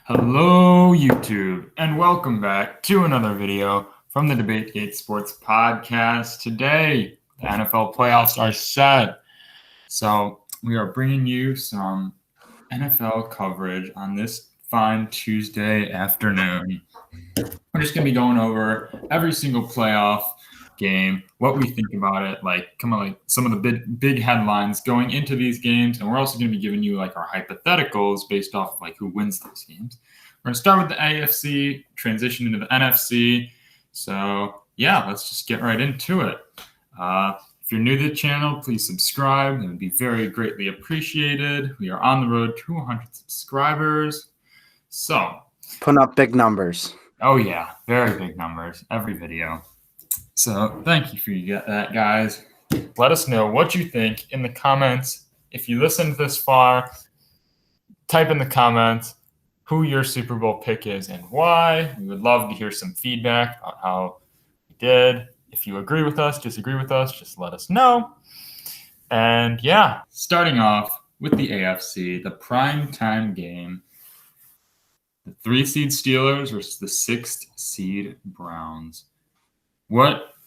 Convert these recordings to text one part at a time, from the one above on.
Hello, YouTube, and welcome back to another video from the DebateGate Sports Podcast. Today, the NFL playoffs are set, so we are bringing you some NFL coverage on this fine Tuesday afternoon. We're just going to be going over every single playoff game, what we think about it, like some of the big headlines going into these games, and we're also going to be giving you like our hypotheticals based off of like who wins those games. We're going to start with the AFC, transition into the NFC. So yeah, let's just get right into it. If you're new to the channel, please subscribe. It would be very greatly appreciated. We are on the road to 100 subscribers. So putting up big numbers. Oh yeah, very big numbers every video. So thank you for that, guys. Let us know what you think in the comments. If you listened this far, type in the comments who your Super Bowl pick is and why. We would love to hear some feedback on how we did. If you agree with us, disagree with us, just let us know. And yeah, starting off with the AFC, the primetime game. The 3-seed Steelers versus the 6th seed Browns.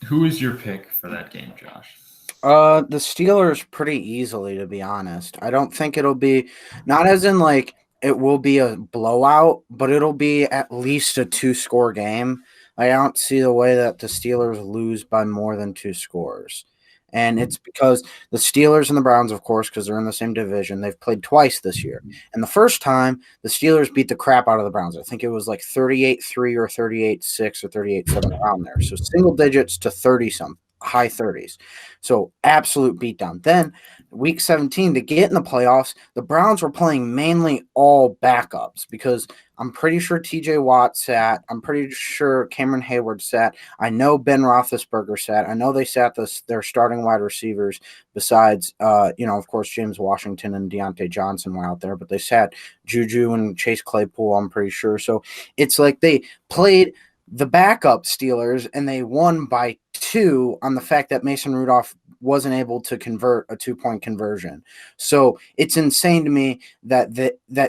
Who is your pick for that game, Josh? The Steelers pretty easily, to be honest. I don't think it'll be, not as in like it will be a blowout, but it'll be at least a 2-score game. I don't see the way that the Steelers lose by more than 2 scores. And it's because the Steelers and the Browns, of course, because they're in the same division, they've played twice this year. And the first time, the Steelers beat the crap out of the Browns. I think it was like 38-3 or 38-6 or 38-7 around there. So single digits to 30-some, high 30s. So absolute beatdown. Then week 17, to get in the playoffs, the Browns were playing mainly all backups because I'm pretty sure TJ Watt sat. I'm pretty sure Cameron Hayward sat. I know Ben Roethlisberger sat. I know they sat their starting wide receivers besides, of course, James Washington and Deontay Johnson were out there, but they sat Juju and Chase Claypool, I'm pretty sure. So it's like they played the backup Steelers and they won by 2 on the fact that Mason Rudolph wasn't able to convert a 2-point conversion. So it's insane to me that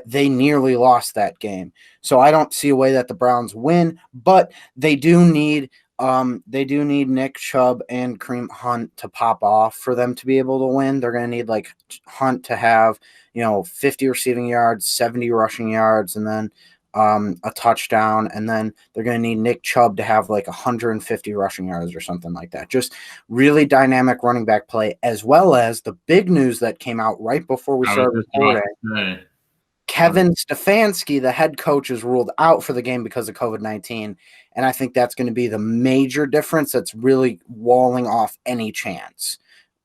they nearly lost that game. So I don't see a way that the Browns win, but they do need Nick Chubb and Kareem Hunt to pop off for them to be able to win. They're going to need like Hunt to have, 50 receiving yards, 70 rushing yards, and then a touchdown, and then they're going to need Nick Chubb to have like 150 rushing yards or something like that. Just really dynamic running back play, as well as the big news that came out right before we started recording. Kevin Stefanski, the head coach, is ruled out for the game because of COVID-19, and I think that's going to be the major difference that's really walling off any chance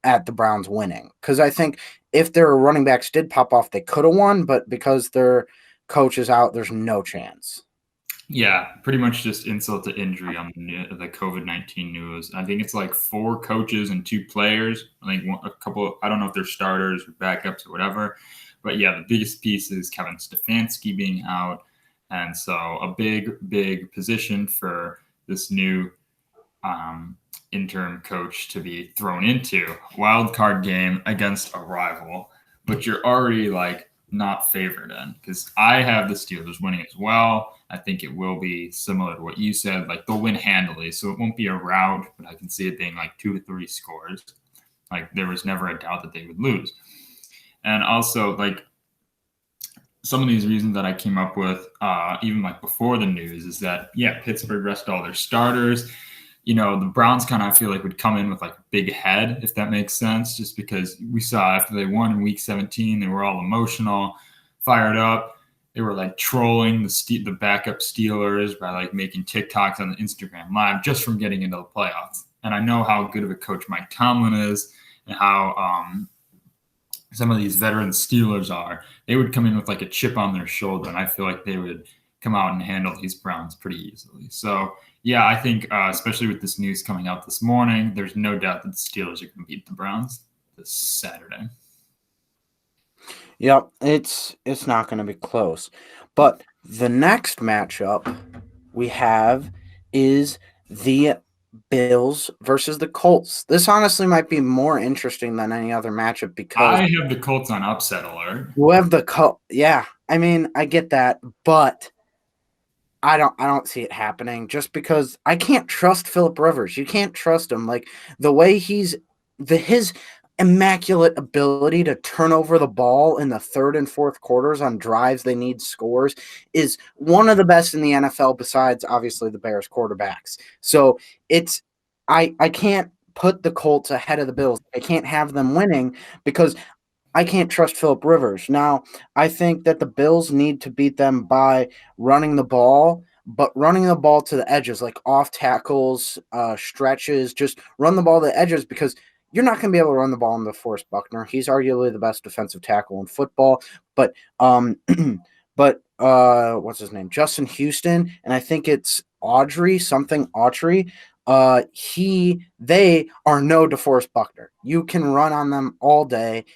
at the Browns winning. Because I think if their running backs did pop off, they could have won, but because they're coach is out, there's no chance. Yeah, pretty much just insult to injury on the COVID-19 news. I think it's like 4 coaches and 2 players. I think a couple, I don't know if they're starters or backups or whatever. But yeah, the biggest piece is Kevin Stefanski being out. And so a big position for this new interim coach to be thrown into. Wild card game against a rival, but you're already like not favored in, because I have the Steelers winning as well. I think it will be similar to what you said. Like they'll win handily, so it won't be a rout, but I can see it being like 2 to 3 scores. Like there was never a doubt that they would lose. And also like some of these reasons that I came up with, even like before the news, is that Pittsburgh rested all their starters. The Browns kind of, I feel like, would come in with like a big head, if that makes sense, just because we saw after they won in week 17, they were all emotional, fired up. They were like trolling the backup Steelers by like making TikToks on the Instagram Live just from getting into the playoffs. And I know how good of a coach Mike Tomlin is and how some of these veteran Steelers are. They would come in with like a chip on their shoulder, and I feel like they would come out and handle these Browns pretty easily. So yeah, I think especially with this news coming out this morning, there's no doubt that the Steelers are going to beat the Browns this Saturday. Yep, it's not going to be close. But the next matchup we have is the Bills versus the Colts. This honestly might be more interesting than any other matchup because I have the Colts on upset alert. You have the Colts, yeah. I mean, I get that, but I don't see it happening just because I can't trust Philip Rivers. You can't trust him. Like the way his immaculate ability to turn over the ball in the third and fourth quarters on drives they need scores is one of the best in the NFL besides obviously the Bears quarterbacks. So it's I can't put the Colts ahead of the Bills. I can't have them winning because I can't trust Philip Rivers. Now, I think that the Bills need to beat them by running the ball, but running the ball to the edges, like off tackles, stretches, just run the ball to the edges because you're not going to be able to run the ball into Forrest Buckner. He's arguably the best defensive tackle in football, but what's his name? Justin Houston, and I think it's Autry. They are no DeForest Buckner. You can run on them all day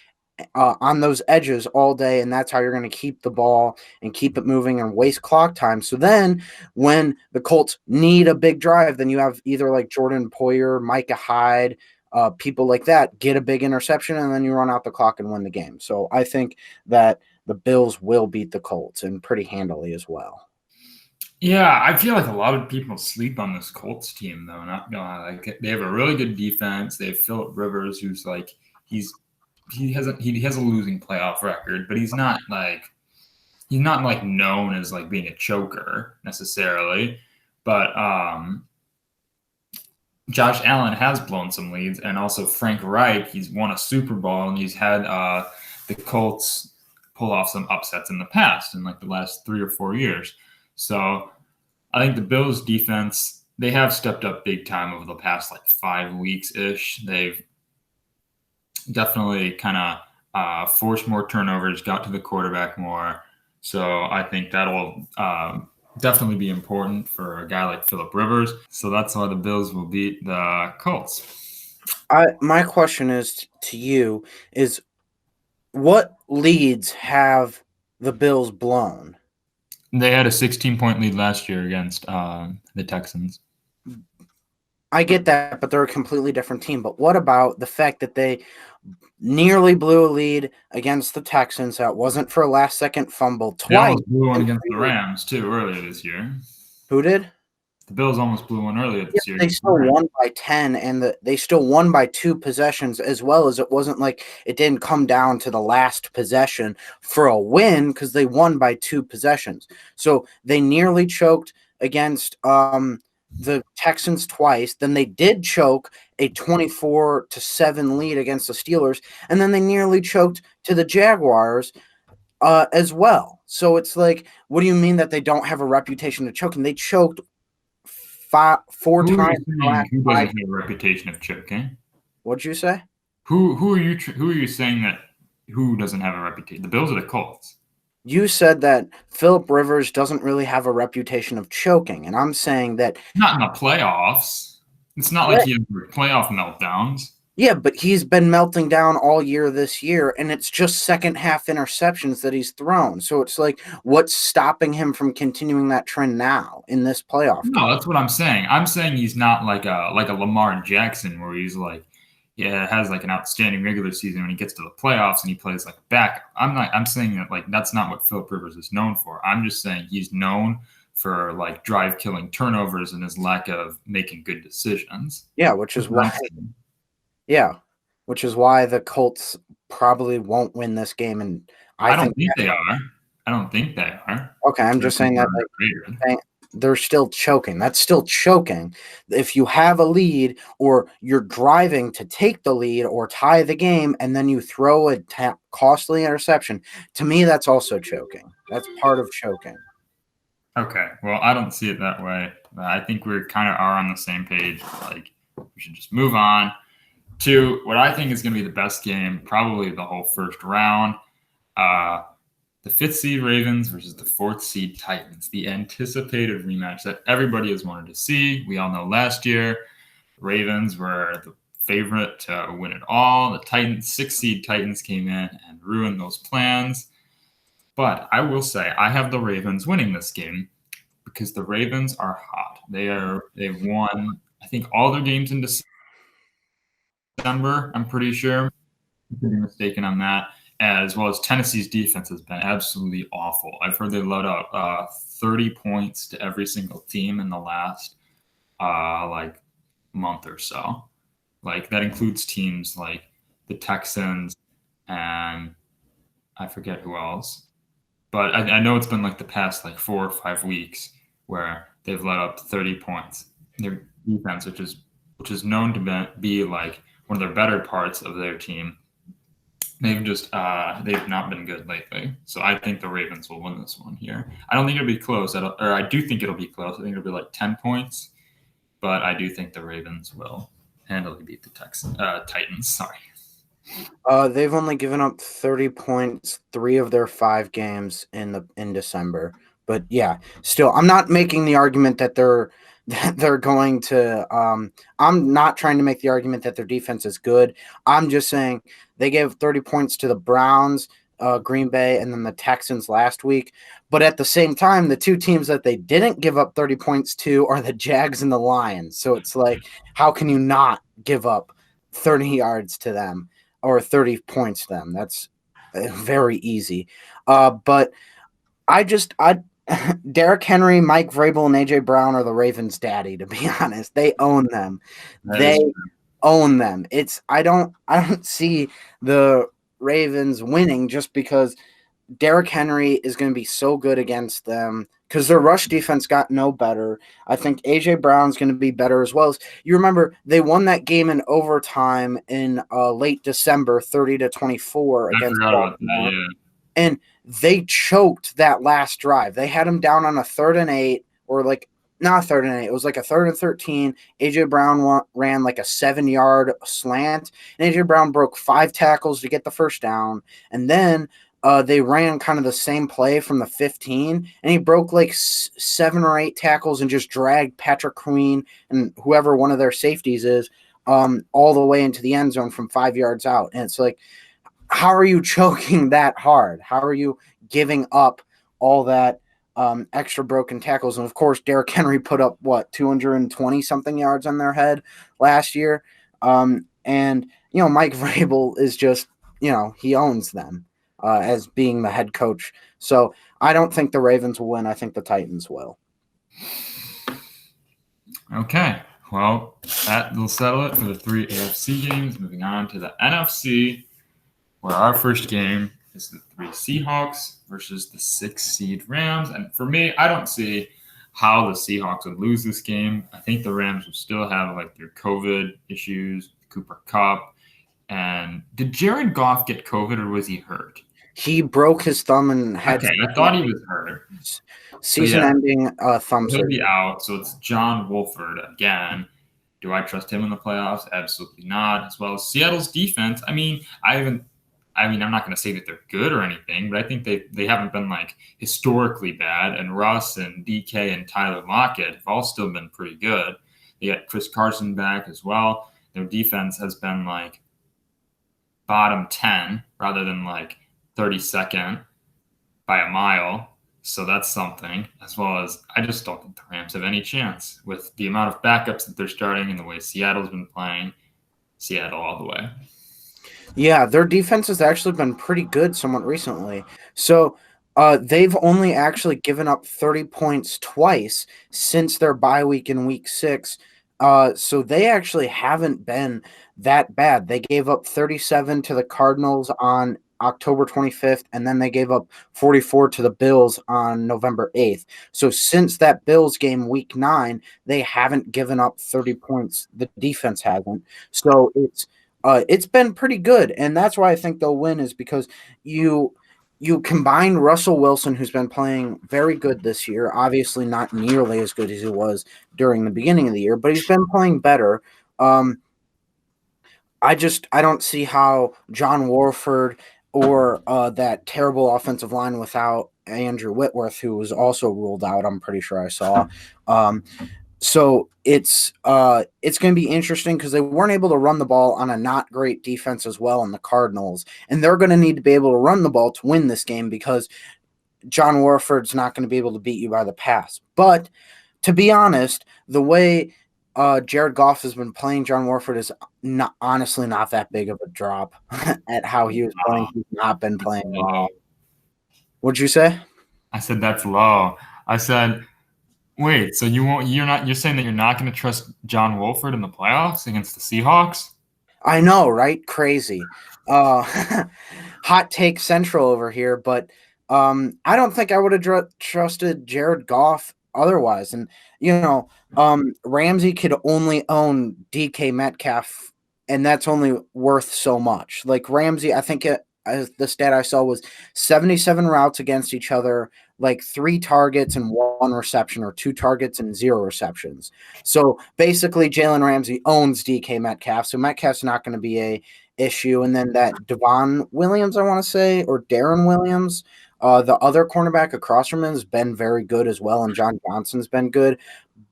on those edges all day, and that's how you're going to keep the ball and keep it moving and waste clock time. So then when the Colts need a big drive, then you have either like Jordan Poyer, Micah Hyde, people like that get a big interception, and then you run out the clock and win the game. So I think that the Bills will beat the Colts and pretty handily as well. Yeah, I feel like a lot of people sleep on this Colts team, though. Not gonna lie. Like they have a really good defense. They have Philip Rivers, who's like he has a losing playoff record, but he's not like known as like being a choker necessarily. But Josh Allen has blown some leads, and also Frank Reich, he's won a Super Bowl, and he's had the Colts pull off some upsets in the past in like the last 3 or 4 years. So I think the Bills defense, they have stepped up big time over the past like 5 weeks ish. They've definitely kind of forced more turnovers, got to the quarterback more. So I think that'll definitely be important for a guy like Philip Rivers. So that's why the Bills will beat the Colts. My question is to you is what leads have the Bills blown? They had a 16-point lead last year against the Texans. I get that, but they're a completely different team. But what about the fact that they nearly blew a lead against the Texans that wasn't for a last-second fumble twice? They almost blew one against the Rams, too, earlier this year. Who did? The Bills almost blew one earlier this year. They still won by 10, and they still won by 2 possessions as well. As it wasn't like it didn't come down to the last possession for a win because they won by 2 possessions. So they nearly choked against the Texans twice. Then they did choke a 24-7 lead against the Steelers, and then they nearly choked to the Jaguars as well. So it's like, what do you mean that they don't have a reputation of choking? They choked 4 times. Who doesn't have a reputation of choking? What'd you say? Who are you saying that who doesn't have a reputation? The Bills or the Colts? You said that Philip Rivers doesn't really have a reputation of choking, and I'm saying that not in the playoffs. It's not like he has playoff meltdowns. Yeah, but he's been melting down all year this year, and it's just second half interceptions that he's thrown. So it's like, what's stopping him from continuing that trend now in this playoff game? No, that's what I'm saying. I'm saying he's not like a Lamar Jackson where he's like, has like an outstanding regular season when he gets to the playoffs and he plays like back. I'm saying that like that's not what Philip Rivers is known for. I'm just saying he's known for like drive killing turnovers and his lack of making good decisions. Yeah, which is why. Yeah, which is why the Colts probably won't win this game, and I don't think they are. I don't think they are. Okay, I'm just saying that like, they're still choking. That's still choking. If you have a lead or you're driving to take the lead or tie the game and then you throw a costly interception, to me, that's also choking. That's part of choking. Okay, well, I don't see it that way. I think we kind of are on the same page. Like, we should just move on to what I think is going to be the best game, probably the whole first round. The 5th seed Ravens versus the 4th seed Titans, the anticipated rematch that everybody has wanted to see. We all know last year, Ravens were the favorite to win it all. The Titans, 6th seed Titans came in and ruined those plans. But I will say I have the Ravens winning this game because the Ravens are hot. They've won, I think, all their games in December, I'm pretty sure. I could be mistaken on that. as well as Tennessee's defense has been absolutely awful. I've heard they let up 30 points to every single team in the last like month or so. Like that includes teams like the Texans and I forget who else. But I know it's been like the past like 4 or 5 weeks where they've let up 30 points. Their defense, which is known to be like one of their better parts of their team, they've not been good lately. So I think the Ravens will win this one here. I don't think it'll be close. I do think it'll be close. I think it'll be like 10 points, but I do think the Ravens will handily beat the Titans. Sorry. They've only given up 30 points 3 of their 5 games in December. But yeah, still, I'm not making the argument that they're going to. I'm not trying to make the argument that their defense is good. I'm just saying they gave 30 points to the Browns, Green Bay, and then the Texans last week. But at the same time, the 2 teams that they didn't give up 30 points to are the Jags and the Lions. So it's like, how can you not give up 30 yards to them? Or 30 points to them. That's very easy. But I Derrick Henry, Mike Vrabel, and AJ Brown are the Ravens' daddy, to be honest. They own them. They own them. I don't see the Ravens winning just because Derrick Henry is going to be so good against them because their rush defense got no better. I think A.J. Brown's going to be better as well. You remember they won that game in overtime in late December, 30-24 against Baltimore. And they choked that last drive. They had him down on a 3rd and 8 or like not 3rd and 8. It was like a 3rd and 13. A.J. Brown ran like a 7-yard slant. And A.J. Brown broke 5 tackles to get the first down. And then they ran kind of the same play from the 15, and he broke like 7 or 8 tackles and just dragged Patrick Queen and whoever one of their safeties is all the way into the end zone from 5 yards out. And it's like, how are you choking that hard? How are you giving up all that extra broken tackles? And of course, Derrick Henry put up 220 something yards on their head last year. And Mike Vrabel is just, he owns them. As being the head coach. So I don't think the Ravens will win. I think the Titans will. Okay. Well, that will settle it for the 3 AFC games. Moving on to the NFC, where our first game is the 3 Seahawks versus the 6 seed Rams. And for me, I don't see how the Seahawks would lose this game. I think the Rams will still have like their COVID issues, Cooper Kupp. And did Jared Goff get COVID or was he hurt? He broke his thumb and had. Okay, I thought he was hurt. Season-ending thumb surgery. He'll be out. So it's John Wolford again. Do I trust him in the playoffs? Absolutely not. As well as Seattle's defense. I mean, I'm not going to say that they're good or anything, but I think they haven't been like historically bad. And Russ and DK and Tyler Lockett have all still been pretty good. They got Chris Carson back as well. Their defense has been like bottom 10 rather than like 32nd by a mile. So that's something, as well as I just don't think the Rams have any chance with the amount of backups that they're starting and the way Seattle's been playing. Seattle all the way. Yeah, their defense has actually been pretty good somewhat recently. So they've only actually given up 30 points twice since their bye week in week 6. So they actually haven't been that bad. They gave up 37 to the Cardinals on October 25th, and then they gave up 44 to the Bills on November 8th. So since that Bills game week 9, they haven't given up 30 points. The defense hasn't. So it's been pretty good, and that's why I think they'll win is because you combine Russell Wilson, who's been playing very good this year, obviously not nearly as good as he was during the beginning of the year, but he's been playing better. I don't see how John Warford or that terrible offensive line without Andrew Whitworth, who was also ruled out, I'm pretty sure I saw. So it's going to be interesting because they weren't able to run the ball on a not great defense as well in the Cardinals, and they're going to need to be able to run the ball to win this game because John Warford's not going to be able to beat you by the pass. But to be honest, the way Jared Goff has been playing. John Warford is honestly not that big of a drop at how he was playing. He's not been playing well. What'd you say? I said that's low. I said, wait, so you're saying that you're not going to trust John Wolford in the playoffs against the Seahawks? I know, right? Crazy. Hot take central over here, but I don't think I would have trusted Jared Goff otherwise. And Ramsey could only own DK Metcalf, and that's only worth so much. Like Ramsey, I think the stat I saw was 77 routes against each other, like 3 targets and 1 reception, or 2 targets and 0 receptions. So basically, Jalen Ramsey owns DK Metcalf, so Metcalf's not going to be a issue. And then that Devon Williams, I want to say, or Darren Williams, the other cornerback across from him, has been very good as well, and John Johnson's been good.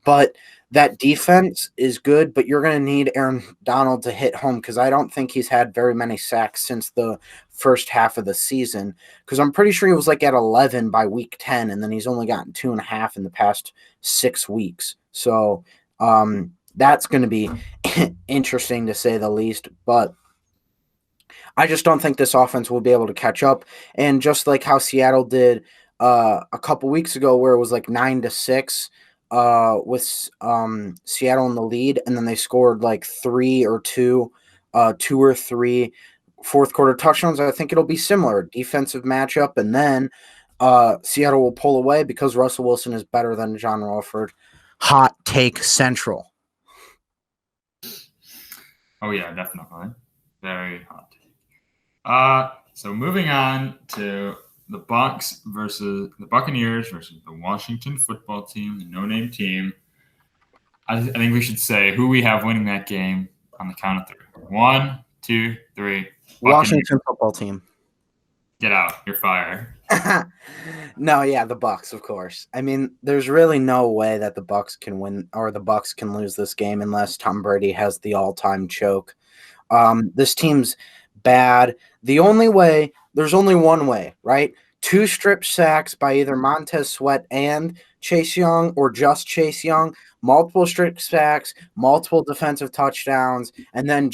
But that defense is good, but you're going to need Aaron Donald to hit home, because I don't think he's had very many sacks since the first half of the season, because I'm pretty sure he was like at 11 by week 10, and then he's only gotten 2.5 in the past 6 weeks. So that's going to be interesting to say the least, but I just don't think this offense will be able to catch up. And just like how Seattle did a couple weeks ago, where it was like 9-6 with Seattle in the lead, and then they scored like 2 or 3 fourth quarter touchdowns. I think it'll be similar defensive matchup, and then Seattle will pull away because Russell Wilson is better than John Wolford. Hot take central. Oh yeah, definitely. Very hot take. So moving on to the Buccaneers versus the Washington football team, the no-name team. I think we should say who we have winning that game on the count of 3. 1, 2, 3. Buccaneers. Washington football team. Get out. You're fired. No, yeah, the Bucs, of course. I mean, there's really no way that the Bucs can win or the Bucs can lose this game unless Tom Brady has the all-time choke. This team's bad. There's only one way, right? 2 strip sacks by either Montez Sweat and Chase Young, or just Chase Young, multiple strip sacks, multiple defensive touchdowns, and then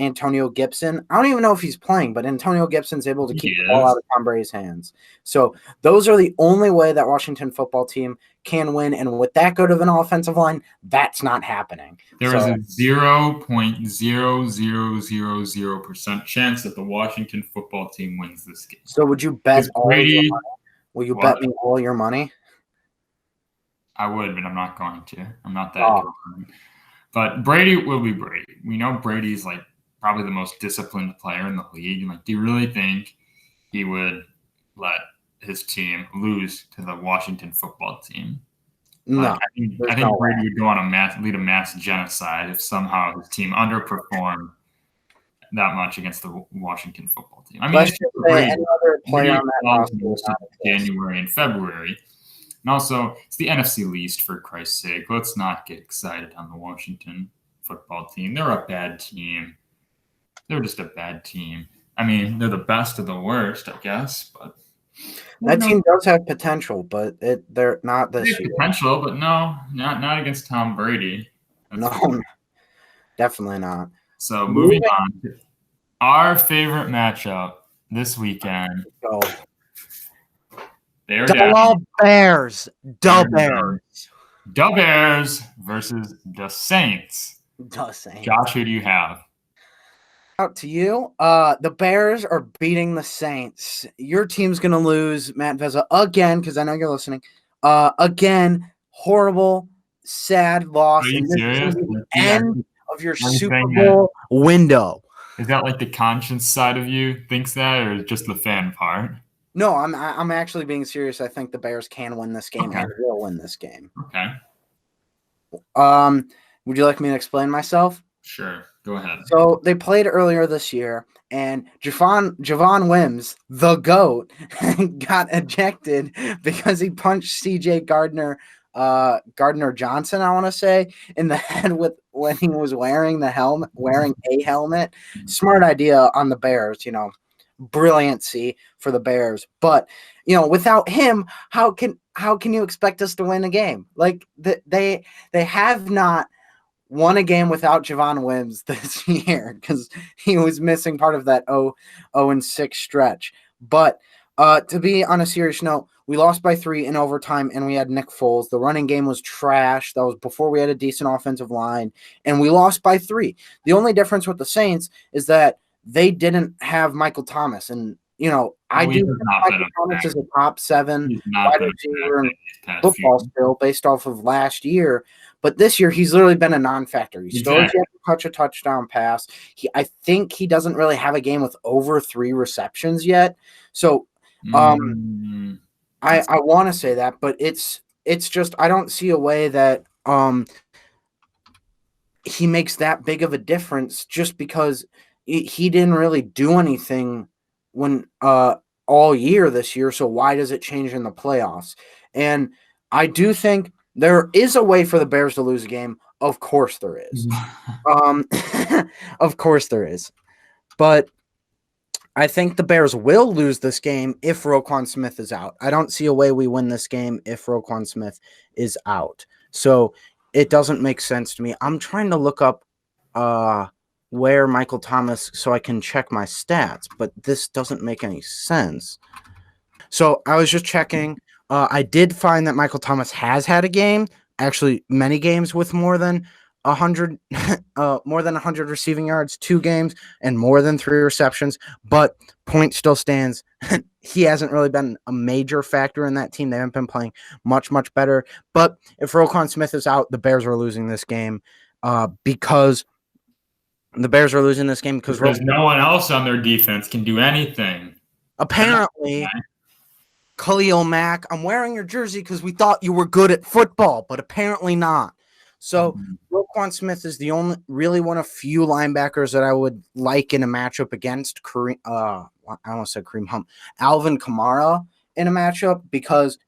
Antonio Gibson. I don't even know if he's playing, but Antonio Gibson's able to keep the ball out of Tom Brady's hands. So those are the only way that Washington football team can win, and with that good of an offensive line, that's not happening. There is a 0.0000% chance that the Washington football team wins this game. So would you bet all your money? Will you bet me all your money? I would, but I'm not going to. I'm not that good. But Brady will be Brady. We know Brady's like probably the most disciplined player in the league. Like, do you really think he would let his team lose to the Washington football team? No. I think Brady would go on lead a mass genocide if somehow his team underperformed that much against the Washington football team. I mean, another player on that roster January and February. And also, it's the NFC least, for Christ's sake. Let's not get excited on the Washington football team. They're a bad team. They're just a bad team. I mean, they're the best of the worst, I guess. But that team does have potential, but they're not this year. Potential, but no, not against Tom Brady. No, definitely not. So moving on to our favorite matchup this weekend. The Bears. The Bears versus the Saints. Josh, who do you have? Out to you. The Bears are beating the Saints. Your team's going to lose, Matt Vezza, again, because I know you're listening. Again, horrible, sad loss. Are you serious? The end of your Super Bowl window. Is that like the conscience side of you thinks that, or just the fan part? No, I'm actually being serious. I think the Bears can win this game and will win this game. Okay. Would you like me to explain myself? Sure. Go ahead. So they played earlier this year, and Javon Wims, the GOAT, got ejected because he punched C.J. Gardner Johnson, I want to say, in the head when he was wearing a helmet. Smart idea on the Bears, brilliancy for the Bears. But, without him, how can you expect us to win a game? Like they have not won a game without Javon Wims this year because he was missing part of that 0-6 stretch. But to be on a serious note, we lost by 3 in overtime, and we had Nick Foles. The running game was trash. That was before we had a decent offensive line, and we lost by 3. The only difference with the Saints is that they didn't have Michael Thomas, and I do think Michael Thomas is a top 7 wide receiver in football still based off of last year. But this year, he's literally been a non-factor. He still has yet to touch a touchdown pass. I think he doesn't really have a game with over 3 receptions yet. So I want to say that, but it's just I don't see a way that he makes that big of a difference just because he didn't really do anything when all year this year. So why does it change in the playoffs? And I do think there is a way for the Bears to lose a game. Of course there is. Of course there is. But I think the Bears will lose this game if Roquan Smith is out. I don't see a way we win this game if Roquan Smith is out. So it doesn't make sense to me. I'm trying to look up where Michael Thomas so I can check my stats, but this doesn't make any sense. So I was just checking. I did find that Michael Thomas has had a game, actually many games with more than 100 receiving yards, 2 games, and more than 3 receptions. But point still stands. He hasn't really been a major factor in that team. They haven't been playing much better. But if Roquan Smith is out, the Bears are losing this game because no one else on their defense can do anything. Apparently, Khalil Mack, I'm wearing your jersey because we thought you were good at football, but apparently not. So Roquan Smith is the only really one of few linebackers that I would like in a matchup against Alvin Kamara in a matchup because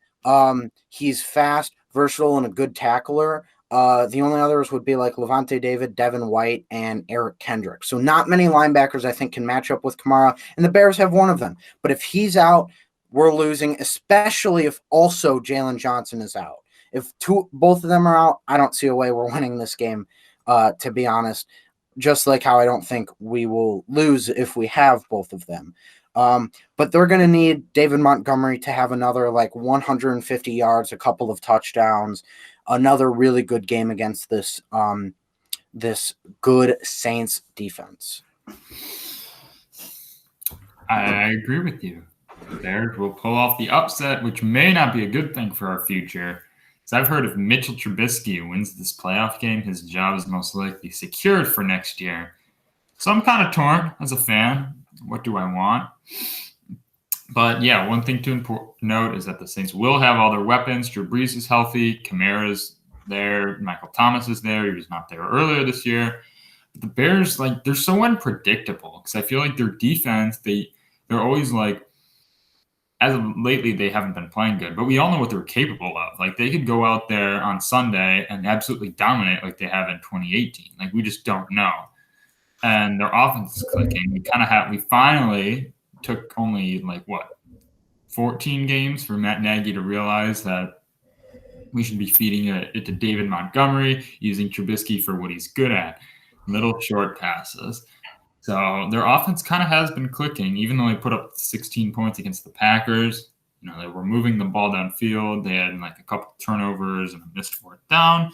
he's fast, versatile, and a good tackler. The only others would be like Levante David, Devin White, and Eric Kendrick. So not many linebackers I think can match up with Kamara, and the Bears have one of them. But if he's out, we're losing, especially if also Jalen Johnson is out. If both of them are out, I don't see a way we're winning this game, to be honest, just like how I don't think we will lose if we have both of them. But they're going to need David Montgomery to have another 150 yards, a couple of touchdowns, another really good game against this good Saints defense. I agree with you. The Bears will pull off the upset, which may not be a good thing for our future. Because I've heard if Mitchell Trubisky wins this playoff game, his job is most likely secured for next year. So I'm kind of torn as a fan. What do I want? But yeah, one thing to note is that the Saints will have all their weapons. Drew Brees is healthy. Kamara's there. Michael Thomas is there. He was not there earlier this year. But the Bears, they're so unpredictable because I feel like their defense, they're always as of lately, they haven't been playing good, but we all know what they're capable of. They could go out there on Sunday and absolutely dominate like they have in 2018. We just don't know. And their offense is clicking. We finally took only 14 games for Matt Nagy to realize that we should be feeding it to David Montgomery, using Trubisky for what he's good at, little short passes. So their offense kind of has been clicking, even though they put up 16 points against the Packers. They were moving the ball downfield. They had a couple turnovers and a missed 4th down.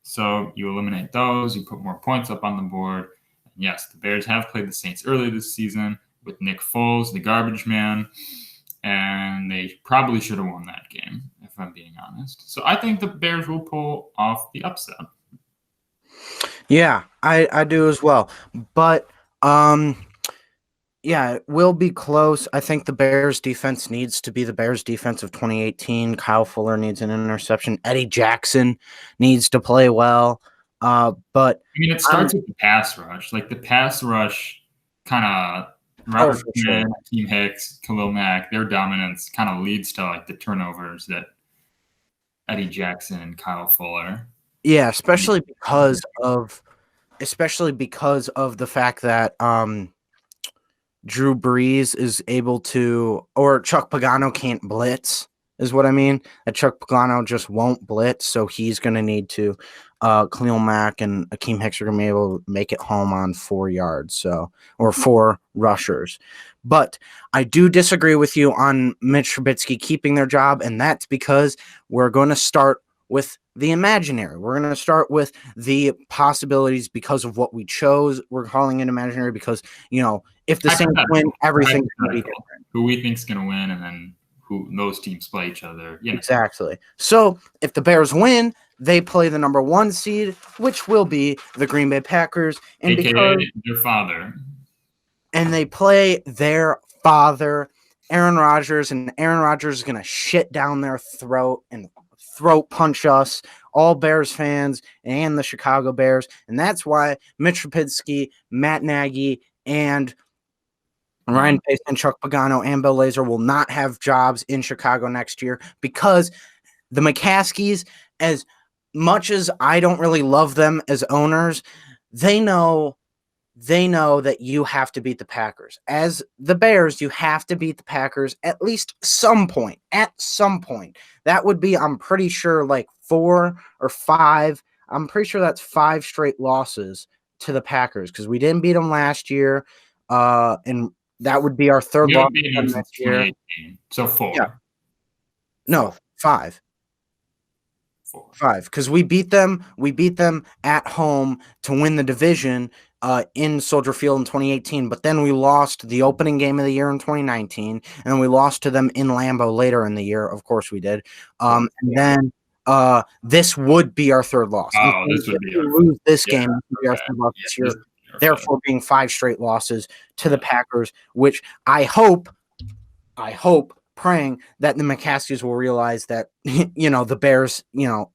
So you eliminate those. You put more points up on the board. And yes, the Bears have played the Saints earlier this season with Nick Foles, the garbage man. And they probably should have won that game, if I'm being honest. So I think the Bears will pull off the upset. Yeah, I do as well. But yeah, it will be close. I think the Bears defense needs to be the Bears defense of 2018. Kyle Fuller needs an interception. Eddie Jackson needs to play well. But it starts with the pass rush. The pass rush kind of Robert Quinn, Team Hicks, Khalil Mack, their dominance kind of leads to the turnovers that Eddie Jackson and Kyle Fuller. Yeah, especially because of the fact that Drew Brees is able to, or Chuck Pagano can't blitz, is what I mean. That Chuck Pagano just won't blitz, so he's going to need to Khalil Mack and Akeem Hicks are going to be able to make it home on 4 yards, or 4 rushers. But I do disagree with you on Mitch Trubisky keeping their job, and that's because we're going to start with the imaginary. We're going to start with the possibilities because of what we chose. We're calling it imaginary because, if the Saints win, everything's going to be different. Who we think's going to win, and then who those teams play each other. Exactly. So if the Bears win, they play the number 1 seed, which will be the Green Bay Packers, and AKA their father. And they play their father, Aaron Rodgers, and Aaron Rodgers is going to shit down their throat and throat punch us, all Bears fans and the Chicago Bears. And that's why Mitch Trubisky, Matt Nagy, and Ryan Pace and Chuck Pagano and Bill Lazor will not have jobs in Chicago next year, because the McCaskies, as much as I don't really love them as owners, they know that you have to beat the Packers. As the Bears, you have to beat the Packers at least some point. At some point. That would be, I'm pretty sure, like 4 or 5. I'm pretty sure that's 5 straight losses to the Packers, because we didn't beat them last year. And that would be our 3rd loss next year. So 4. Yeah. No, 5. 5, because we beat them at home to win the division in Soldier Field in 2018, but then we lost the opening game of the year in 2019, and we lost to them in Lambeau later in the year. Of course we did. And then this would be our 3rd loss. Oh, this would be our lose this game, this would be our 3rd loss this year. Therefore, being 5 straight losses to the Packers, which I hope, praying that the McCaskies will realize that, the Bears,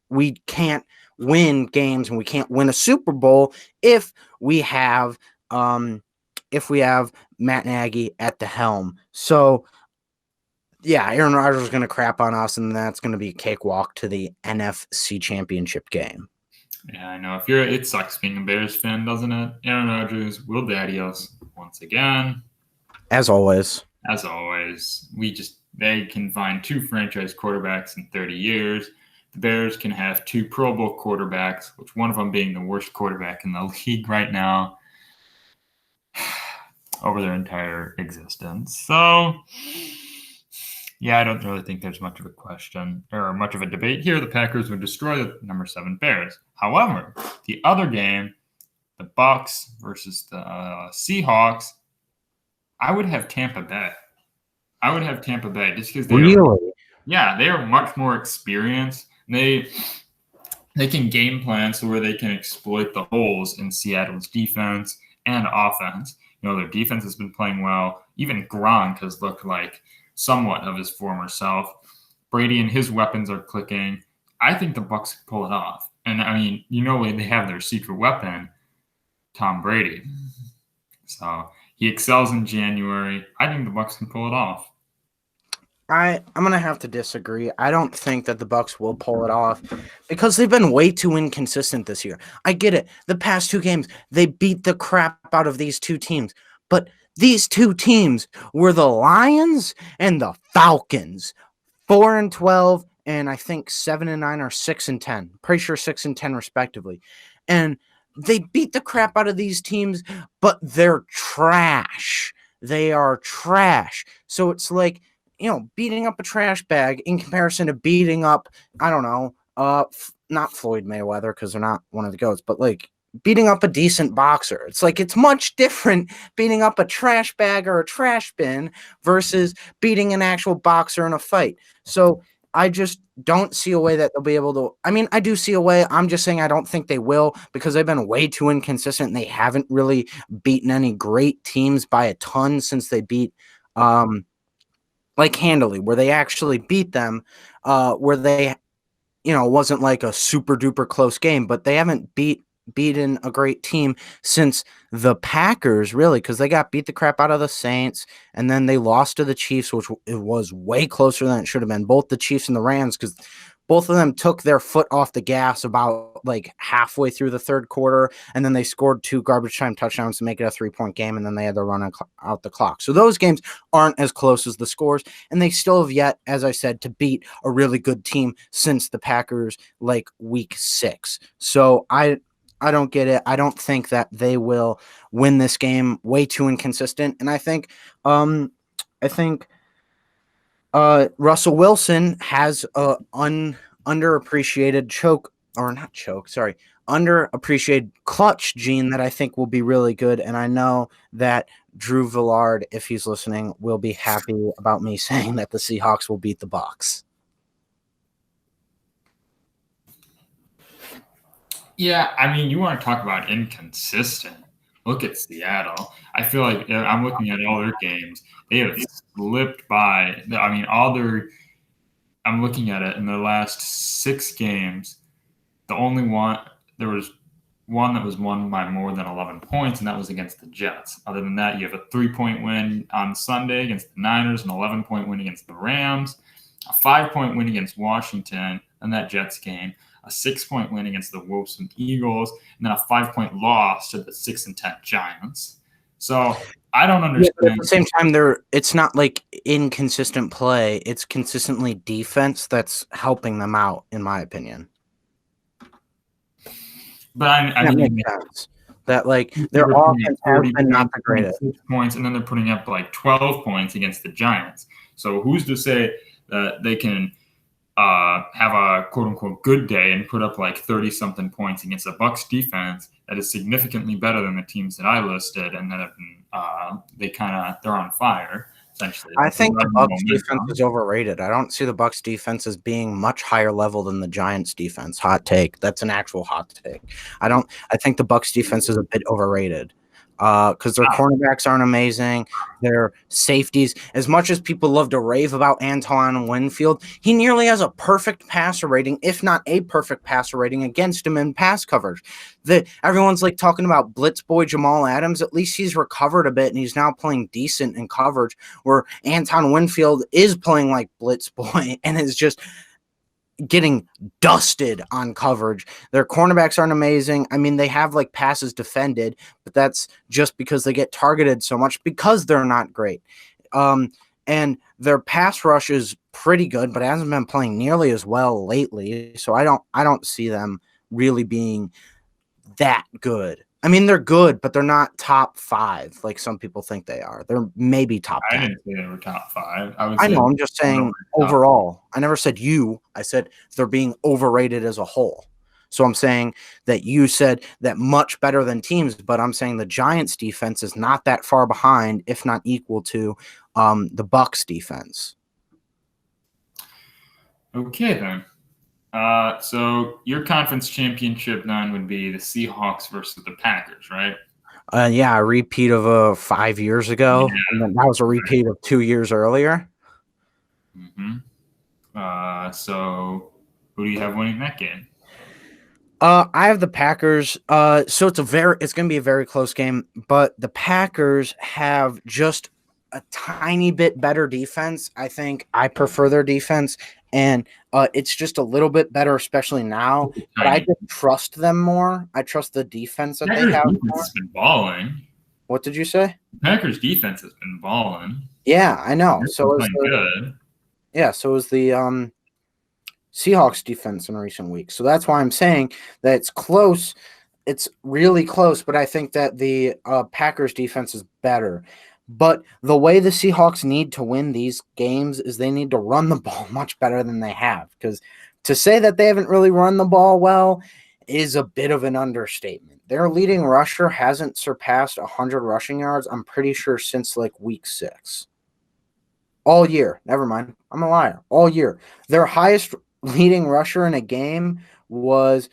we can't win games and we can't win a Super Bowl if we have Matt Nagy at the helm. So, yeah, Aaron Rodgers is going to crap on us, and that's going to be a cakewalk to the NFC Championship game. Yeah, I know. It sucks being a Bears fan, doesn't it? Aaron Rodgers will daddy us once again. As always. They can find 2 franchise quarterbacks in 30 years. The Bears can have 2 Pro Bowl quarterbacks, which one of them being the worst quarterback in the league right now over their entire existence. So, yeah, I don't really think there's much of a question or much of a debate here. The Packers would destroy the number 7 Bears. However, the other game, the Bucs versus the Seahawks, I would have Tampa Bay. Just because they are much more experienced. They can game plan so where they can exploit the holes in Seattle's defense and offense. Their defense has been playing well. Even Gronk has looked like somewhat of his former self. Brady and his weapons are clicking. I think the Bucs can pull it off. And I mean, they have their secret weapon, Tom Brady. So he excels in January. I think the Bucs can pull it off. I'm going to have to disagree. I don't think that the Bucs will pull it off because they've been way too inconsistent this year. I get it. The past 2 games, they beat the crap out of these 2 teams. But these 2 teams were the Lions and the Falcons. 4-12, and I think 7-9 or 6-10. Pretty sure 6-10 respectively. And they beat the crap out of these teams, but they're trash. They are trash. So it's like, beating up a trash bag in comparison to beating up, I don't know, not Floyd Mayweather because they're not one of the GOATs, but like beating up a decent boxer. It's like it's much different beating up a trash bag or a trash bin versus beating an actual boxer in a fight. So I just don't see a way that they'll be able to. I mean, I do see a way. I'm just saying I don't think they will because they've been way too inconsistent. And they haven't really beaten any great teams by a ton since they beat like handily, where they actually beat them, where they, wasn't like a super duper close game, but they haven't beaten a great team since the Packers, really, because they got beat the crap out of the Saints, and then they lost to the Chiefs, which it was way closer than it should have been. Both the Chiefs and the Rams, because both of them took their foot off the gas about like halfway through the third quarter, and then they scored 2 garbage time touchdowns to make it a 3-point game, and then they had to run out the clock. So those games aren't as close as the scores, and they still have yet, as I said, to beat a really good team since the Packers like week 6. So I don't get it. I don't think that they will win this game. Way too inconsistent, and I think Russell Wilson has a underappreciated underappreciated clutch gene that I think will be really good. And I know that Drew Villard, if he's listening, will be happy about me saying that the Seahawks will beat the Bucs. Yeah, I mean, you want to talk about inconsistent. Look at Seattle. I feel like I'm looking at all their games. They have slipped by. I mean, I'm looking at it in the last 6 games. There was one that was won by more than 11 points, and that was against the Jets. Other than that, you have a 3-point win on Sunday against the Niners, an 11-point win against the Rams, a 5-point win against Washington in that Jets game, a 6-point win against the Wolves and Eagles, and then a 5-point loss to the 6-10 Giants. So I don't understand. Yeah, at the same time, it's not like inconsistent play. It's consistently defense that's helping them out, in my opinion. But I mean, makes sense. That like their offense has been not the greatest. 6 points, and then they're putting up like 12 points against the Giants. So who's to say that they can have a quote unquote good day and put up like 30-something points against a Bucs defense that is significantly better than the teams that I listed and that have been they're on fire. Essentially, I think the Bucs defense is overrated. I don't see the Bucs defense as being much higher level than the Giants defense. Hot take. That's an actual hot take. I think the Bucs defense is a bit overrated because their cornerbacks aren't amazing. Their safeties, as much as people love to rave about Antoine Winfield, he nearly has a perfect passer rating, if not a perfect passer rating against him in pass coverage. Everyone's like talking about blitz boy Jamal Adams. At least he's recovered a bit and he's now playing decent in coverage, where Antoine Winfield is playing like blitz boy and is just getting dusted on coverage. Their cornerbacks aren't amazing. I mean, they have like passes defended, but that's just because they get targeted so much because they're not great. And their pass rush is pretty good, but it hasn't been playing nearly as well lately. So I don't see them really being that good. I mean, they're good, but they're not top 5 like some people think they are. They're maybe top 10. I didn't say they were top 5. I know. I'm just saying overall. I never said you. I said they're being overrated as a whole. So I'm saying that you said that much better than teams, but I'm saying the Giants defense is not that far behind, if not equal to the Bucs defense. Okay, then. So your conference championship then would be the Seahawks versus the Packers, right? Yeah, a repeat of 5 years ago. Yeah. And then that was a repeat of 2 years earlier. Mm-hmm. So who do you have winning that game? I have the Packers. So it's going to be a very close game, but the Packers have just a tiny bit better defense. I think I prefer their defense, and it's just a little bit better, especially now. But I just trust them more. I trust the defense that they have. Defense has been balling. What did you say? Packers defense has been balling. Yeah, I know. So is good. Yeah, so is the Seahawks defense in recent weeks. So that's why I'm saying that it's close. It's really close, but I think that the Packers defense is better. But the way the Seahawks need to win these games is they need to run the ball much better than they have. Because to say that they haven't really run the ball well is a bit of an understatement. Their leading rusher hasn't surpassed 100 rushing yards, I'm pretty sure, since like week 6. All year. Never mind. I'm a liar. All year. Their highest leading rusher in a game was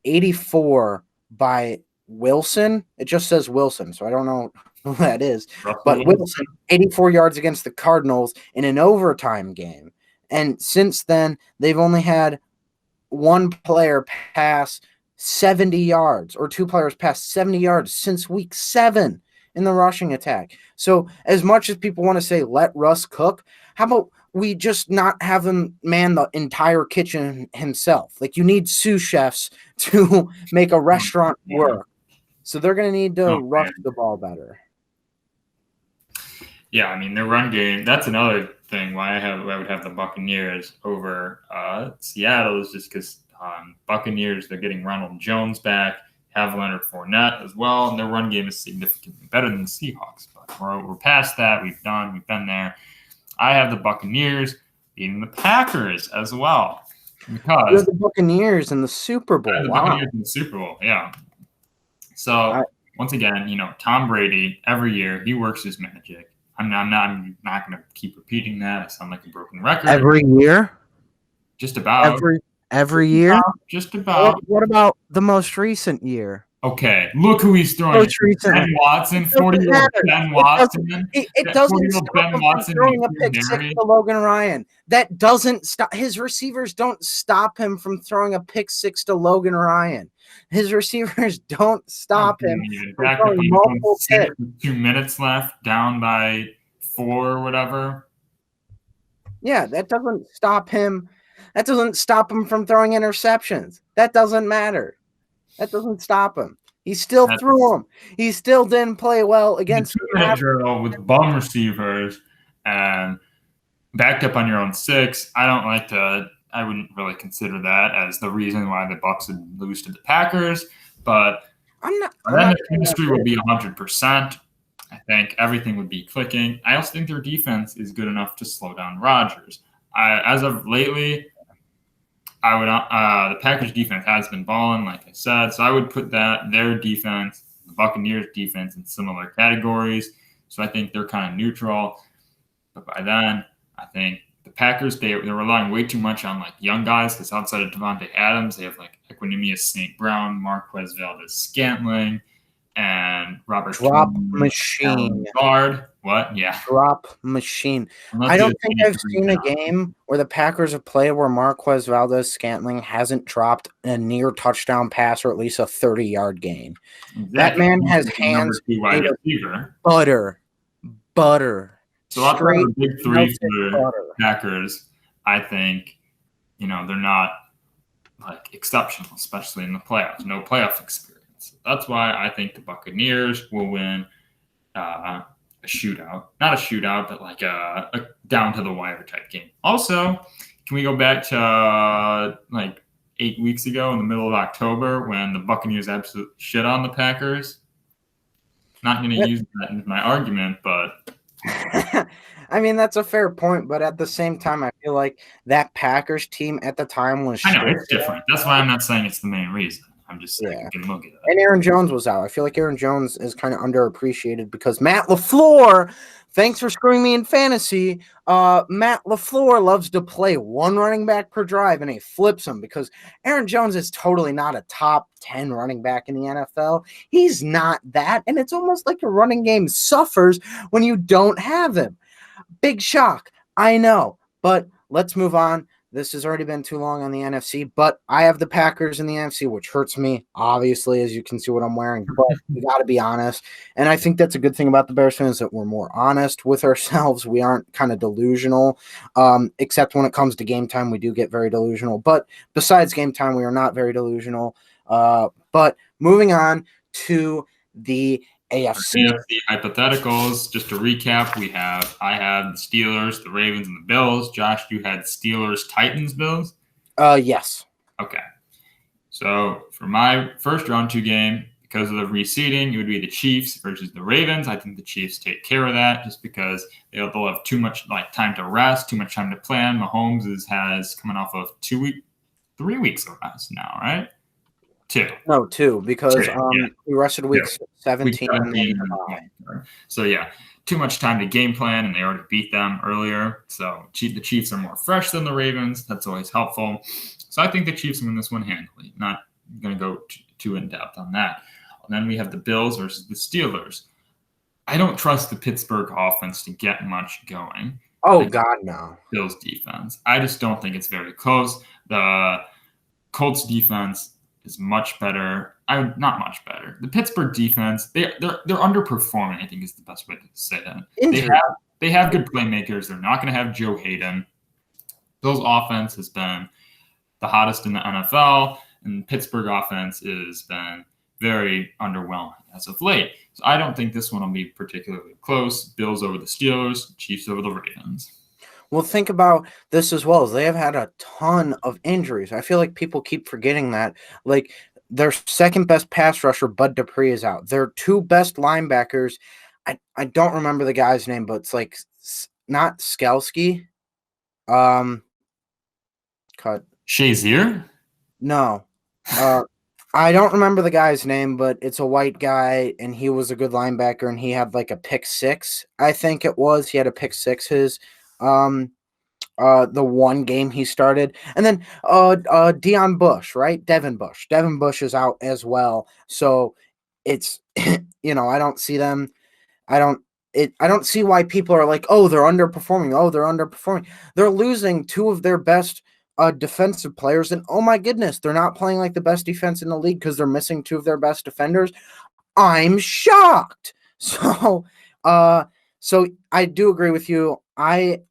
84 by Wilson. It just says Wilson, so I don't know who that is. But Wilson, 84 yards against the Cardinals in an overtime game. And since then, they've only had one player pass 70 yards, or 2 players pass 70 yards since week 7 in the rushing attack. So as much as people want to say, let Russ cook, how about we just not have him man the entire kitchen himself. Like, you need sous chefs to make a restaurant work. So they're going to need to rush the ball better. Yeah, I mean, their run game, that's another thing why I would have the Buccaneers over Seattle, is just because Buccaneers, they're getting Ronald Jones back, have Leonard Fournette as well, and their run game is significantly better than the Seahawks. But we're past that. We've been there. I have the Buccaneers beating the Packers as well. Because you're the Buccaneers in the Super Bowl. The Buccaneers in the Super Bowl, yeah. So, once again, Tom Brady, every year, he works his magic. I'm not going to keep repeating that. I sound like a broken record. Every year? Just about. Every year? Just about. What about the most recent year? Okay, look who he's throwing. Most recent. Ben Watson, 40-year-old Ben Watson. It doesn't stop him from throwing a pick six to Logan Ryan. That doesn't stop. His receivers don't stop him from throwing a pick six to Logan Ryan. His receivers don't stop him from throwing multiple picks. 2 minutes left, down by 4 or whatever. Yeah, that doesn't stop him. That doesn't stop him from throwing interceptions. That doesn't matter. That doesn't stop him. He still threw them. He still didn't play well against the 2-minute drill with bum receivers and backed up on your own 6. I wouldn't really consider that as the reason why the Bucs would lose to the Packers, but then the chemistry would be 100%. I think everything would be clicking. I also think their defense is good enough to slow down Rodgers. As of lately, the Packers defense has been balling, like I said, so I would put their defense, the Buccaneers defense, in similar categories. So I think they're kind of neutral. But by then, I think the Packers, they're relying way too much on young guys, because outside of Devontae Adams, they have Equanimeous St. Brown, Marquez Valdez-Scantling, and Robert Drop machine guard. What? Yeah. Drop machine. I don't think I've seen a game where the Packers have played where Marquez Valdez-Scantling hasn't dropped a near touchdown pass or at least a 30-yard gain. Exactly. That man has hands butter. So I'll try the big 3 for the Packers. I think, they're not exceptional, especially in the playoffs. No playoff experience. That's why I think the Buccaneers will win a shootout. Not a shootout, but a down to the wire type game. Also, can we go back to 8 weeks ago in the middle of October when the Buccaneers absolutely shit on the Packers? Not going to use that in my argument, but I mean, that's a fair point, but at the same time, I feel like that Packers team at the time was. I know, it's different. That's why I'm not saying it's the main reason. I'm just saying you can look at it. And Aaron Jones was out. I feel like Aaron Jones is kind of underappreciated because Matt LaFleur, thanks for screwing me in fantasy, Matt LaFleur loves to play one running back per drive, and he flips them because Aaron Jones is totally not a top 10 running back in the NFL. He's not that, and it's almost like your running game suffers when you don't have him. Big shock, I know, but let's move on. This has already been too long on the NFC, but I have the Packers in the NFC, which hurts me, obviously, as you can see what I'm wearing. But we got to be honest. And I think that's a good thing about the Bears fans, that we're more honest with ourselves. We aren't kind of delusional, except when it comes to game time, we do get very delusional. But besides game time, we are not very delusional. But moving on to the AFC hypotheticals. Just to recap, I have the Steelers, the Ravens, and the Bills. Josh, you had Steelers, Titans, Bills? Yes. Okay. So for my first round 2 game, because of the reseeding, it would be the Chiefs versus the Ravens. I think the Chiefs take care of that just because they'll have too much time to rest, too much time to plan. Mahomes has coming off of 3 weeks of rest now, right? 2. No, 2, because we rested week 17. So, too much time to game plan, and they already beat them earlier. So, the Chiefs are more fresh than the Ravens. That's always helpful. So, I think the Chiefs win this one handily. Not going to go too in-depth on that. And then we have the Bills versus the Steelers. I don't trust the Pittsburgh offense to get much going. Oh, God, no. Bills defense. I just don't think it's very close. The Colts defense is much better. Not much better. The Pittsburgh defense, they're underperforming, I think is the best way to say that. They have good playmakers. They're not going to have Joe Hayden. Bills offense has been the hottest in the NFL, and Pittsburgh offense has been very underwhelming as of late. So I don't think this one will be particularly close. Bills over the Steelers, Chiefs over the Ravens. Well, think about this as well. As they have had a ton of injuries. I feel like people keep forgetting that. Like their second best pass rusher, Bud Dupree, is out. Their two best linebackers, I don't remember the guy's name, but it's like not Skelski. Cut. Shazier? No. I don't remember the guy's name, but it's a white guy, and he was a good linebacker, and he had like a pick six, I think it was. He had a pick six the one game he started. And then Deion Bush, right? Devin Bush. Devin Bush is out as well. So it's I don't see them. I don't see why people are like, oh, they're underperforming. Oh, they're underperforming. They're losing two of their best defensive players, and oh my goodness, they're not playing like the best defense in the league because they're missing two of their best defenders. I'm shocked. So I do agree with you. I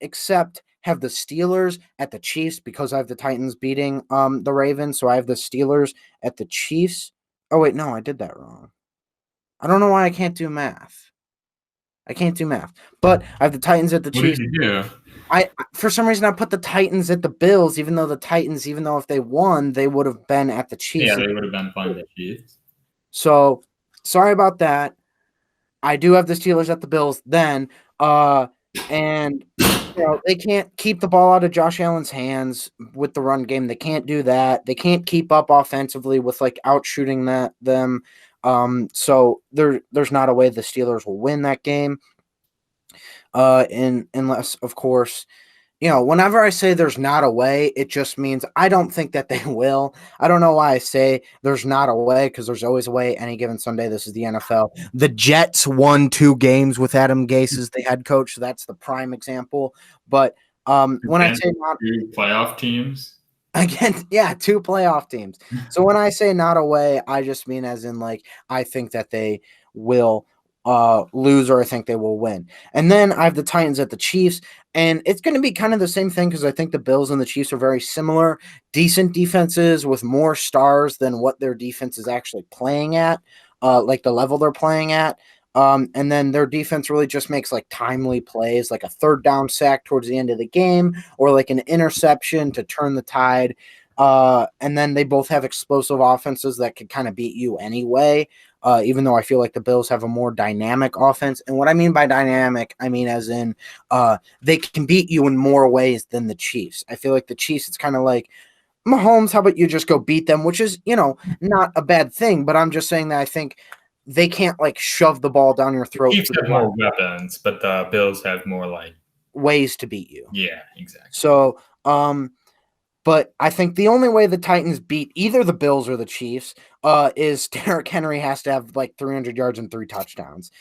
have the Steelers at the Chiefs because I have the Titans beating the Ravens. So I have the Steelers at the Chiefs. Oh wait, no, I did that wrong. I don't know why I can't do math. But I have the Titans at the Chiefs. What did you do? For some reason I put the Titans at the Bills, even though if they won, they would have been at the Chiefs. Yeah, they would have been playing the Chiefs. So sorry about that. I do have the Steelers at the Bills then. And they can't keep the ball out of Josh Allen's hands with the run game. They can't do that. They can't keep up offensively with like out shooting them. So there's not a way the Steelers will win that game. Unless, of course, whenever I say there's not a way, it just means I don't think that they will. I don't know why I say there's not a way, because there's always a way any given Sunday. This is the NFL. The Jets won 2 games with Adam Gase as the head coach. So that's the prime example. But when I say not 2 playoff teams. Again, yeah, 2 playoff teams. So when I say not a way, I just mean as in like I think that they will lose or I think they will win. And then I have the Titans at the Chiefs, and it's going to be kind of the same thing because I think the Bills and the Chiefs are very similar. Decent defenses with more stars than what their defense is actually playing at, like the level they're playing at. And then their defense really just makes like timely plays, like a 3rd down sack towards the end of the game or like an interception to turn the tide. And then they both have explosive offenses that could kind of beat you anyway, even though I feel like the Bills have a more dynamic offense. And what I mean by dynamic, I mean as in they can beat you in more ways than the Chiefs. I feel like the Chiefs, it's kind of like, Mahomes, how about you just go beat them, which is, not a bad thing. But I'm just saying that I think they can't like shove the ball down your throat. The Chiefs have more weapons, but the Bills have more like ways to beat you. Yeah, exactly. So, but I think the only way the Titans beat either the Bills or the Chiefs is Derrick Henry has to have like 300 yards and 3 touchdowns.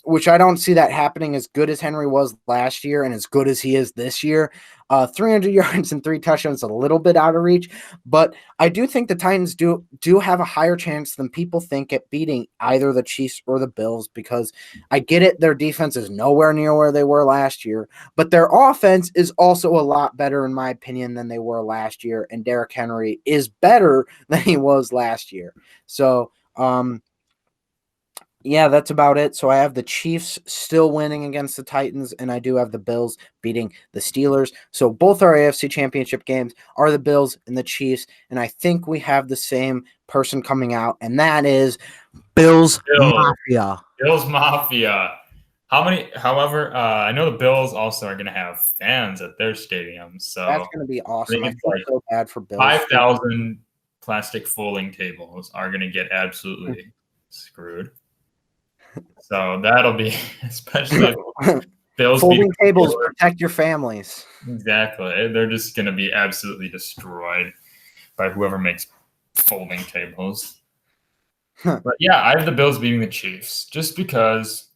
Which I don't see that happening as good as Henry was last year and as good as he is this year. 300 yards and 3 touchdowns, a little bit out of reach, but I do think the Titans do have a higher chance than people think at beating either the Chiefs or the Bills, because I get it. Their defense is nowhere near where they were last year, but their offense is also a lot better, in my opinion, than they were last year. And Derrick Henry is better than he was last year. So, yeah, that's about it. So I have the Chiefs still winning against the Titans, and I do have the Bills beating the Steelers. So both our AFC Championship games are the Bills and the Chiefs, and I think we have the same person coming out, and that is Bills Mafia. Bills Mafia. However, I know the Bills also are going to have fans at their stadiums, so that's going to be awesome. I feel so bad for Bills. 5,000 plastic folding tables are going to get absolutely screwed. So that'll be, especially Bills folding tables protect your families. Exactly. They're just going to be absolutely destroyed by whoever makes folding tables. But yeah, I have the Bills beating the Chiefs just because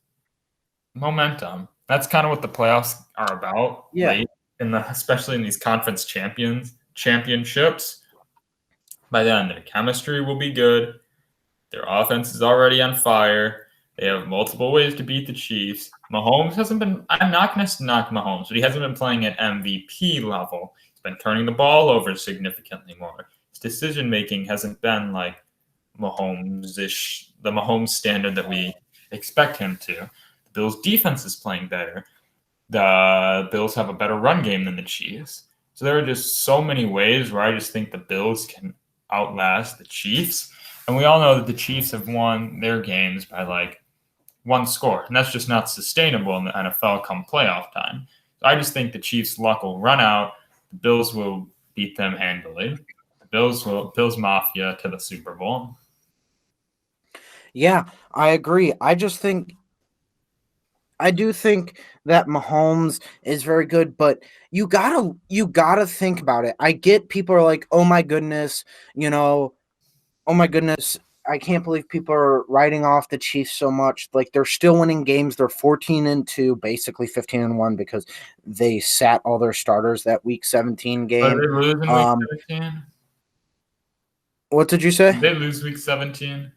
momentum. That's kind of what the playoffs are about. Yeah. Late especially in these conference championships. By then, their chemistry will be good. Their offense is already on fire. They have multiple ways to beat the Chiefs. Mahomes hasn't been – I'm not going to knock Mahomes, but he hasn't been playing at MVP level. He's been turning the ball over significantly more. His decision-making hasn't been like Mahomes-ish, the Mahomes standard that we expect him to. The Bills' defense is playing better. The Bills have a better run game than the Chiefs. So there are just so many ways where I just think the Bills can outlast the Chiefs. And we all know that the Chiefs have won their games by like one score, and that's just not sustainable in the NFL come playoff time. So I just think the Chiefs' luck will run out. The Bills will beat them handily. The Bills Mafia to the Super Bowl. Yeah, I agree. I do think that Mahomes is very good, but you gotta think about it. I get people are like, oh my goodness, I can't believe people are writing off the Chiefs so much. Like, they're still winning games. They're 14-2, basically 15-1 because they sat all their starters that Week 17 game. Did they lose in Week 17? What did you say? Did they lose Week 17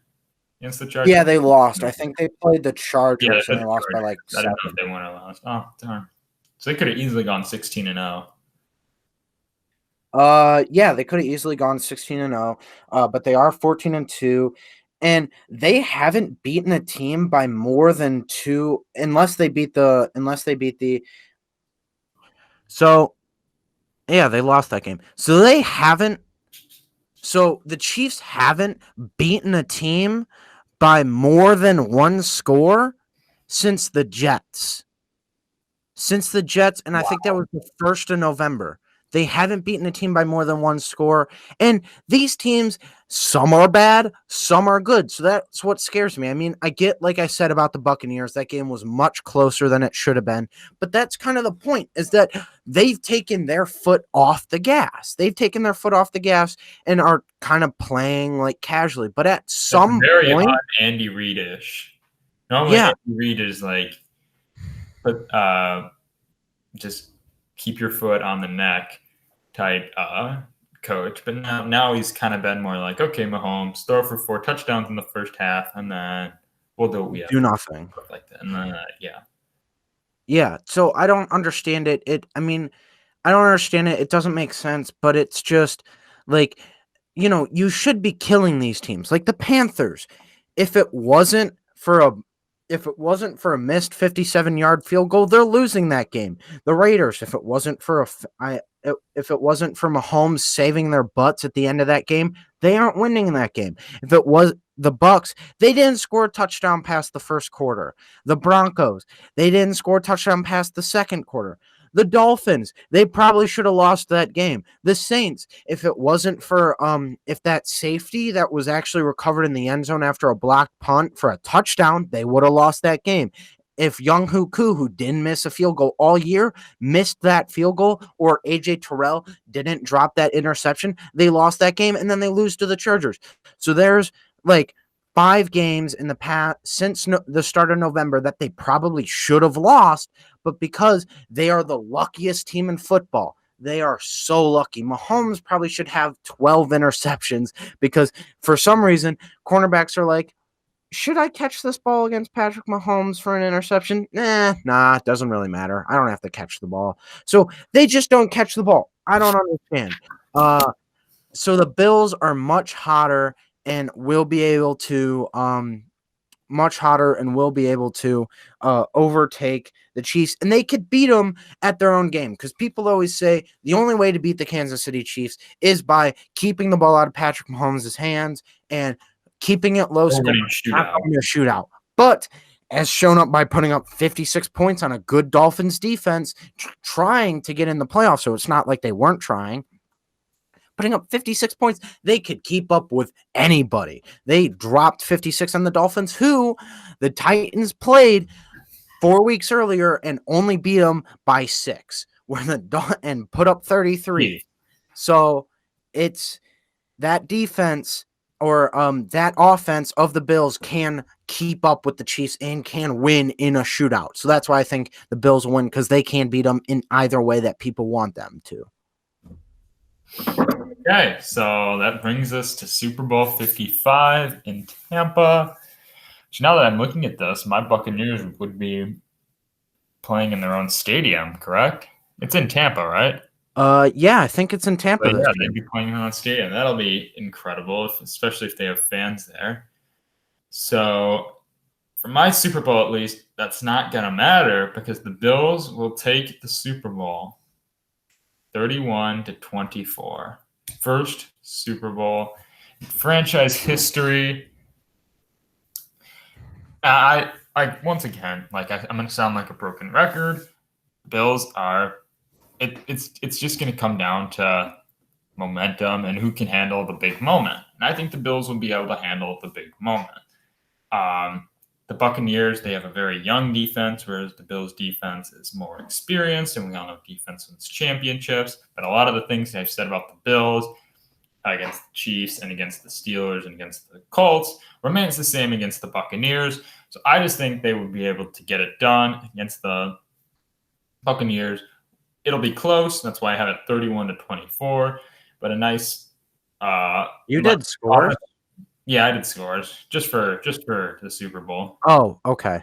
against the Chargers? Yeah, they lost. I think they played the Chargers and they lost by like 7. I didn't know if they won or lost. Oh, darn. So they could have easily gone 16-0. Yeah, they could have easily gone 16-0, but they are 14-2, and they haven't beaten a team by more than 2 unless they beat the. So, yeah, they lost that game. So they haven't. So the Chiefs haven't beaten a team by more than 1 score since the Jets. And I think that was the 1st of November. They haven't beaten a team by more than 1 score. And these teams, some are bad, some are good. So that's what scares me. I mean, I get, like I said about the Buccaneers, that game was much closer than it should have been. But that's kind of the point, is that they've taken their foot off the gas. And are kind of playing like casually. But at some very point, Andy Reid-ish. Normally, Andy Reid is like, just keep your foot on the neck type coach. But now he's kind of been more like, okay, Mahomes, throw for 4 touchdowns in the first half, and then we'll do nothing. Like that. And then, Yeah, so I don't understand it. I don't understand it. It doesn't make sense, but it's just like, you should be killing these teams. Like the Panthers, if it wasn't for a missed 57-yard field goal, they're losing that game. The Raiders, if it wasn't for Mahomes saving their butts at the end of that game, they aren't winning that game. If it was the Bucks, they didn't score a touchdown past the first quarter. The Broncos, they didn't score a touchdown past the second quarter. The Dolphins, they probably should have lost that game. The Saints, if it wasn't for if that safety that was actually recovered in the end zone after a blocked punt for a touchdown, they would have lost that game. If Younghoe Koo, who didn't miss a field goal all year, missed that field goal, or AJ Terrell didn't drop that interception, they lost that game, and then they lose to the Chargers. So there's like 5 games in the past since the start of November that they probably should have lost, but because they are the luckiest team in football, they are so lucky. Mahomes probably should have 12 interceptions because for some reason, cornerbacks are like, should I catch this ball against Patrick Mahomes for an interception? Nah, it doesn't really matter. I don't have to catch the ball. So they just don't catch the ball. I don't understand. So the Bills are much hotter and will be able to overtake the Chiefs, and they could beat them at their own game, because people always say the only way to beat the Kansas City Chiefs is by keeping the ball out of Patrick Mahomes' hands and keeping it low scoring, not having a shootout. But as shown up by putting up 56 points on a good Dolphins defense, trying to get in the playoffs, so it's not like they weren't trying. Putting up 56 points, they could keep up with anybody. They dropped 56 on the Dolphins, who the Titans played 4 weeks earlier and only beat them by 6, and put up 33. So it's that defense or that offense of the Bills can keep up with the Chiefs and can win in a shootout. So that's why I think the Bills win, because they can beat them in either way that people want them to. Okay, so that brings us to Super Bowl 55 in Tampa. So now that I'm looking at this, my Buccaneers would be playing in their own stadium, correct? It's in Tampa, right? Yeah, I think it's in Tampa But this yeah, year. they'd be playing in their own stadium. That'll be incredible, especially if they have fans there. So for my Super Bowl, at least, that's not going to matter because the Bills will take the Super Bowl 31-24. First Super Bowl in franchise history. I once again, I'm going to sound like a broken record. Bills are it's just going to come down to momentum and who can handle the big moment. And I think the Bills will be able to handle the big moment. The Buccaneers, they have a very young defense, whereas the Bills' defense is more experienced, and we all know defense wins championships. But a lot of the things I've said about the Bills against the Chiefs and against the Steelers and against the Colts remains the same against the Buccaneers. So I just think they would be able to get it done against the Buccaneers. It'll be close. That's why I have it 31-24. But a nice. You did scores? Yeah, I did scores just for the Super Bowl. Oh, okay.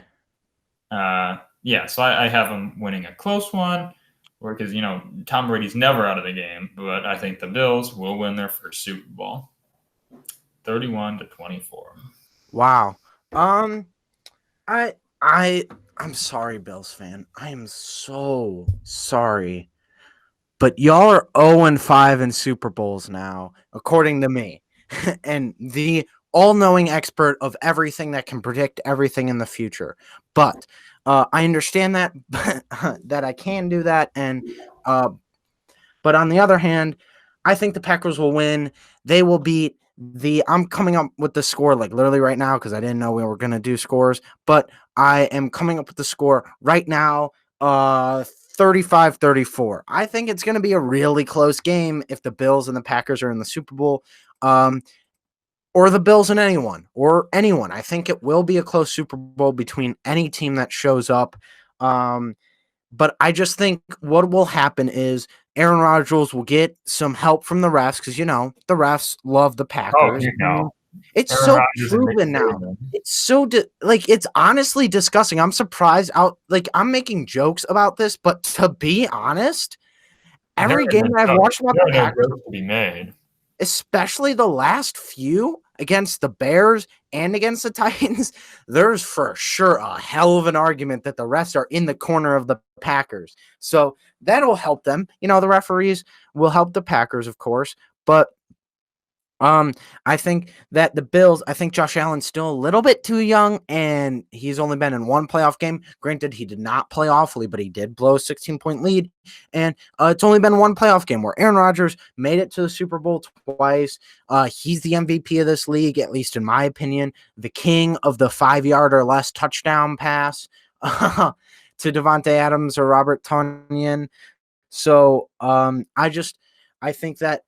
Yeah, so I have them winning a close one, because Tom Brady's never out of the game, but I think the Bills will win their first Super Bowl, 31-24. Wow. I'm sorry, Bills fan. I am so sorry. But y'all are 0-5 in Super Bowls now, according to me. And the all-knowing expert of everything that can predict everything in the future. But I understand that that I can do that, and but on the other hand, I think the Packers will win. They will beat I'm coming up with the score like literally right now because I didn't know we were going to do scores, but I am coming up with the score right now. 35-34. I think it's going to be a really close game if the Bills and the Packers are in the Super Bowl, or the Bills and anyone. I think it will be a close Super Bowl between any team that shows up. But I just think what will happen is Aaron Rodgers will get some help from the refs because, the refs love the Packers. It's Aaron so Rodgers proven now. It's so it's honestly disgusting. I'm surprised I'm making jokes about this, but to be honest, every game I've watched about the Packers to be made, especially the last few against the Bears and against the Titans, there's for sure a hell of an argument that the refs are in the corner of the Packers. So that'll help them. The referees will help the Packers, of course, but I think that the Bills, I think Josh Allen's still a little bit too young, and he's only been in one playoff game. Granted, he did not play awfully, but he did blow a 16-point lead, and it's only been one playoff game where Aaron Rodgers made it to the Super Bowl twice. He's the MVP of this league, at least in my opinion, the king of the 5-yard or less touchdown pass to Devontae Adams or Robert Tonyan. So I think that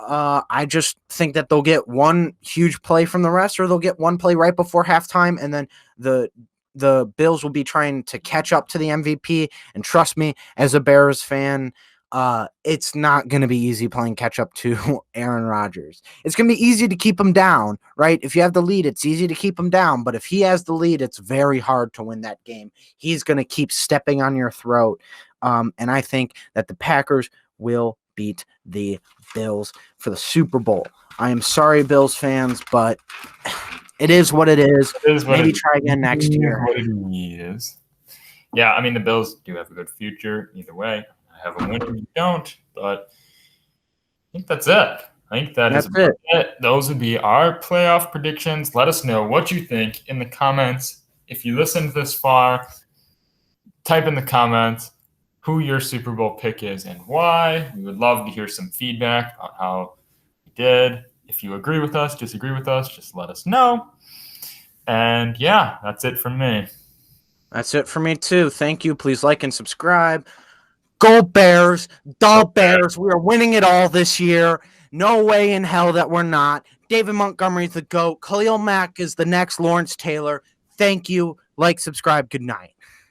I just think that they'll get one huge play from the refs, or they'll get one play right before halftime, and then the Bills will be trying to catch up to the MVP. And trust me, as a Bears fan, it's not going to be easy playing catch up to Aaron Rodgers. It's going to be easy to keep him down, right? If you have the lead, it's easy to keep him down. But if he has the lead, it's very hard to win that game. He's going to keep stepping on your throat. And I think that the Packers will beat the Bills for the Super Bowl. I am sorry, Bills fans, but it is what it is. Maybe try again next year. What it is. Yeah, I mean, the Bills do have a good future either way. I have a winner, you don't, but I think that's it. I think that's it. Those would be our playoff predictions. Let us know what you think in the comments. If you listened this far, type in the comments who your Super Bowl pick is and why. We would love to hear some feedback on how we did. If you agree with us, disagree with us, just let us know. And yeah, that's it from me. That's it for me too. Thank you. Please like and subscribe. Go Bears. The Bears. We are winning it all this year. No way in hell that we're not. David Montgomery's the GOAT. Khalil Mack is the next Lawrence Taylor. Thank you. Like, subscribe. Good night.